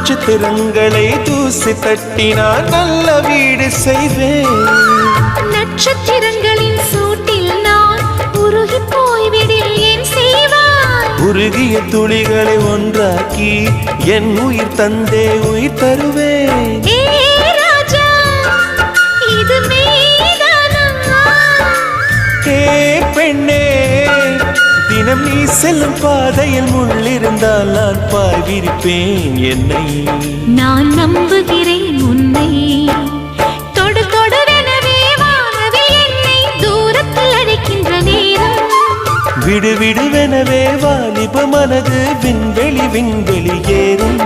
நட்சத்திரங்களை தூசி தட்டினால் நல்ல வீடு செய்வேன். நட்சத்திரங்களின் சூட்டில் நான் உருகி போய்விடில் ஏன் செய்வாய்? உருகிய துளிகளை ஒன்றாக்கி என் உயிர் தந்தே உயிர் தருவேன். ஏ ராஜா, இது மெய்தானா? ஏ பெண்ணே, தினம் நீ செல்லும் பாதையில் முள்ளிருந்தால் நான் பாய் விரிப்பேன் என்னை. நான் நம்புகிறேன் உன்னை. தொடு தொடுவெனவே வானவே என்னை தூரத்தில் அழைக்கின்ற நேரம். விடு விடுவெனவே வாலிப மனது விண்வெளி விண்வெளி ஏறும்.